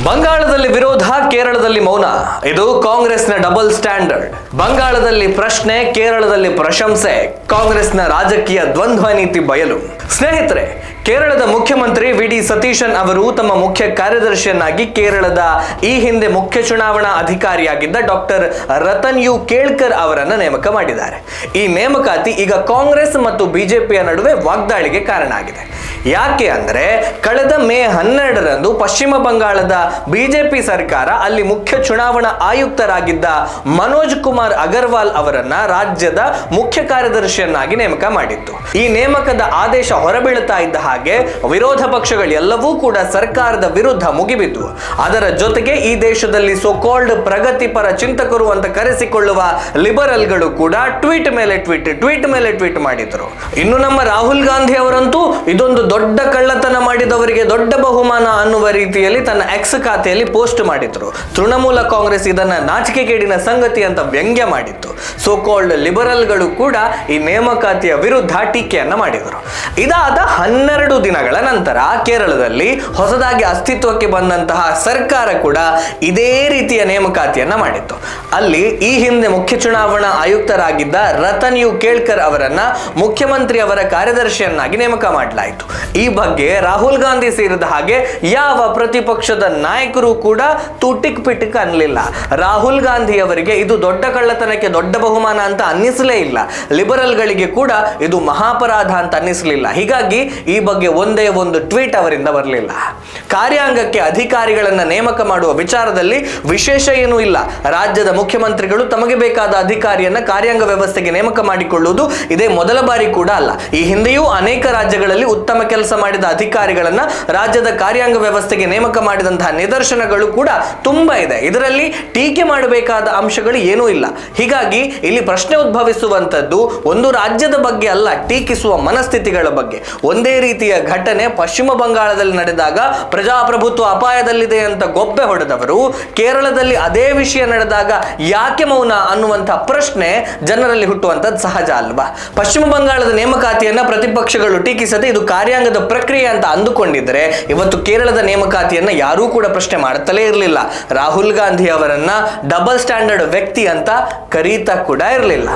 ಬಂಗಾಳದಲ್ಲಿ ವಿರೋಧ, ಕೇರಳದಲ್ಲಿ ಮೌನ. ಇದು ಕಾಂಗ್ರೆಸ್ನ ಡಬಲ್ ಸ್ಟ್ಯಾಂಡರ್ಡ್. ಬಂಗಾಳದಲ್ಲಿ ಪ್ರಶ್ನೆ, ಕೇರಳದಲ್ಲಿ ಪ್ರಶಂಸೆ. ಕಾಂಗ್ರೆಸ್ನ ರಾಜಕೀಯ ದ್ವಂದ್ವ ನೀತಿ ಬಯಲು. ಸ್ನೇಹಿತರೆ, ಕೇರಳದ ಮುಖ್ಯಮಂತ್ರಿ ವಿ.ಡಿ. ಸತೀಶನ್ ಅವರು ತಮ್ಮ ಮುಖ್ಯ ಕಾರ್ಯದರ್ಶಿಯನ್ನಾಗಿ ಕೇರಳದ ಈ ಹಿಂದೆ ಮುಖ್ಯ ಚುನಾವಣಾ ಅಧಿಕಾರಿಯಾಗಿದ್ದ ಡಾಕ್ಟರ್ ರತನ್ ಯು ಕೇಳ್ಕರ್ ಅವರನ್ನು ನೇಮಕ ಮಾಡಿದ್ದಾರೆ. ಈ ನೇಮಕಾತಿ ಈಗ ಕಾಂಗ್ರೆಸ್ ಮತ್ತು ಬಿಜೆಪಿಯ ನಡುವೆ ವಾಗ್ದಾಳಿಗೆ ಕಾರಣ ಆಗಿದೆ. ಯಾಕೆ ಅಂದ್ರೆ, ಕಳೆದ ಮೇ 12ರಂದು ಪಶ್ಚಿಮ ಬಂಗಾಳದ ಬಿಜೆಪಿ ಸರ್ಕಾರ ಅಲ್ಲಿ ಮುಖ್ಯ ಚುನಾವಣಾ ಆಯುಕ್ತರಾಗಿದ್ದ ಮನೋಜ್ ಕುಮಾರ್ ಅಗರ್ವಾಲ್ ಅವರನ್ನ ರಾಜ್ಯದ ಮುಖ್ಯ ಕಾರ್ಯದರ್ಶಿಯನ್ನಾಗಿ ನೇಮಕ ಮಾಡಿತ್ತು. ಈ ನೇಮಕದ ಆದೇಶ ಹೊರಬೀಳುತ್ತಾ ಇದ್ದ ಹಾಗೆ ವಿರೋಧ ಪಕ್ಷಗಳೆಲ್ಲವೂ ಕೂಡ ಸರ್ಕಾರದ ವಿರುದ್ಧ ಮುಗಿಬಿದ್ದು, ಅದರ ಜೊತೆಗೆ ಈ ದೇಶದಲ್ಲಿ ಸೋಕಾಲ್ಡ್ ಪ್ರಗತಿಪರ ಚಿಂತಕರು ಅಂತ ಕರೆಸಿಕೊಳ್ಳುವ ಲಿಬರಲ್ಗಳು ಕೂಡ ಟ್ವೀಟ್ ಮೇಲೆ ಟ್ವೀಟ್ ಮಾಡಿದರು. ಇನ್ನು ನಮ್ಮ ರಾಹುಲ್ ಗಾಂಧಿ ಅವರಂತೂ ಇದೊಂದು ದೊಡ್ಡ ಕಳ್ಳತನ ಮಾಡಿದವರಿಗೆ ದೊಡ್ಡ ಬಹುಮಾನ ಅನ್ನುವ ರೀತಿಯಲ್ಲಿ ತನ್ನ ಎಕ್ಸ್ ಖಾತೆಯಲ್ಲಿ ಪೋಸ್ಟ್ ಮಾಡಿದ್ರು. ತೃಣಮೂಲ ಕಾಂಗ್ರೆಸ್ ಇದನ್ನ ನಾಚಿಕೆಗೇಡಿನ ಸಂಗತಿ ಅಂತ ವ್ಯಂಗ್ಯ ಮಾಡಿತ್ತು. ಸೋಕಾಲ್ಡ್ ಲಿಬರಲ್ಗಳು ಕೂಡ ಈ ನೇಮಕಾತಿಯ ವಿರುದ್ಧ ಟೀಕೆಯನ್ನ ಮಾಡಿದರು. ಇದಾದ 12 ದಿನಗಳ ನಂತರ ಕೇರಳದಲ್ಲಿ ಹೊಸದಾಗಿ ಅಸ್ತಿತ್ವಕ್ಕೆ ಬಂದಂತಹ ಸರ್ಕಾರ ಕೂಡ ಇದೇ ರೀತಿಯ ನೇಮಕಾತಿಯನ್ನ ಮಾಡಿತ್ತು. ಅಲ್ಲಿ ಈ ಹಿಂದೆ ಮುಖ್ಯ ಚುನಾವಣಾ ಆಯುಕ್ತರಾಗಿದ್ದ ರತನ್ ಯು ಕೇಳ್ಕರ್ ಅವರನ್ನ ಮುಖ್ಯಮಂತ್ರಿ ಅವರ ಕಾರ್ಯದರ್ಶಿಯನ್ನಾಗಿ ನೇಮಕ ಮಾಡಲಾಯಿತು. ಈ ಬಗ್ಗೆ ರಾಹುಲ್ ಗಾಂಧಿ ಸೇರಿದ ಹಾಗೆ ಯಾವ ಪ್ರತಿಪಕ್ಷದ ನಾಯಕರು ಕೂಡ ತುಟಿಕ್ ಪಿಟಿಕ್ ಅನ್ನಲಿಲ್ಲ. ರಾಹುಲ್ ಗಾಂಧಿ ಅವರಿಗೆ ಇದು ದೊಡ್ಡ ಕಳ್ಳತನಕ್ಕೆ ದೊಡ್ಡ ಬಹುಮಾನ ಅಂತ ಅನ್ನಿಸಲೇ ಇಲ್ಲ. ಲಿಬರಲ್ಗಳಿಗೆ ಕೂಡ ಇದು ಮಹಾಪರಾಧ ಅಂತ ಅನ್ನಿಸಲಿಲ್ಲ. ಹೀಗಾಗಿ ಈ ಬಗ್ಗೆ ಒಂದೇ ಒಂದು ಟ್ವೀಟ್ ಅವರಿಂದ ಬರಲಿಲ್ಲ. ಕಾರ್ಯಾಂಗಕ್ಕೆ ಅಧಿಕಾರಿಗಳನ್ನ ನೇಮಕ ಮಾಡುವ ವಿಚಾರದಲ್ಲಿ ವಿಶೇಷ ಏನೂ ಇಲ್ಲ. ರಾಜ್ಯದ ಮುಖ್ಯಮಂತ್ರಿಗಳು ತಮಗೆ ಬೇಕಾದ ಅಧಿಕಾರಿಯನ್ನ ಕಾರ್ಯಾಂಗ ವ್ಯವಸ್ಥೆಗೆ ನೇಮಕ ಮಾಡಿಕೊಳ್ಳುವುದು ಇದೇ ಮೊದಲ ಬಾರಿ ಕೂಡ ಅಲ್ಲ. ಈ ಹಿಂದೆಯೂ ಅನೇಕ ರಾಜ್ಯಗಳಲ್ಲಿ ಉತ್ತಮ ಕೆಲಸ ಮಾಡಿದ ಅಧಿಕಾರಿಗಳನ್ನ ರಾಜ್ಯದ ಕಾರ್ಯಾಂಗ ವ್ಯವಸ್ಥೆಗೆ ನೇಮಕ ಮಾಡಿದಂತಹ ನಿದರ್ಶನಗಳು ಕೂಡ ತುಂಬಾ ಇದೆ. ಇದರಲ್ಲಿ ಟೀಕೆ ಮಾಡಬೇಕಾದ ಅಂಶಗಳು ಏನೂ ಇಲ್ಲ. ಹೀಗಾಗಿ ಇಲ್ಲಿ ಪ್ರಶ್ನೆ ಉದ್ಭವಿಸುವಂತದ್ದು ಒಂದು ರಾಜ್ಯದ ಬಗ್ಗೆ ಅಲ್ಲ, ಟೀಕಿಸುವ ಮನಸ್ಥಿತಿಗಳ ಬಗ್ಗೆ. ಒಂದೇ ರೀತಿಯ ಘಟನೆ ಪಶ್ಚಿಮ ಬಂಗಾಳದಲ್ಲಿ ನಡೆದಾಗ ಪ್ರಜಾಪ್ರಭುತ್ವ ಅಪಾಯದಲ್ಲಿದೆ ಅಂತ ಗೊಬ್ಬೆ ಹೊಡೆದವರು ಕೇರಳದಲ್ಲಿ ಅದೇ ವಿಷಯ ನಡೆದಾಗ ಯಾಕೆ ಮೌನ ಅನ್ನುವಂತಹ ಪ್ರಶ್ನೆ ಜನರಲ್ಲಿ ಹುಟ್ಟುವಂಥದ್ದು ಸಹಜ ಅಲ್ವಾ? ಪಶ್ಚಿಮ ಬಂಗಾಳದ ನೇಮಕಾತಿಯನ್ನ ಪ್ರತಿಪಕ್ಷಗಳು ಟೀಕಿಸದೆ ಇದು ಕಾರ್ಯಾಂಗದ ಪ್ರಕ್ರಿಯೆ ಅಂತ ಅಂದುಕೊಂಡಿದ್ರೆ ಇವತ್ತು ಕೇರಳದ ನೇಮಕಾತಿಯನ್ನ ಯಾರೂ ಕೂಡ ಪ್ರಶ್ನೆ ಮಾಡುತ್ತಲೇ ಇರಲಿಲ್ಲ. ರಾಹುಲ್ ಗಾಂಧಿ ಅವರನ್ನ ಡಬಲ್ ಸ್ಟ್ಯಾಂಡರ್ಡ್ ವ್ಯಕ್ತಿ ಅಂತ ಕರೀತಾ ಕೂಡ ಇರಲಿಲ್ಲ.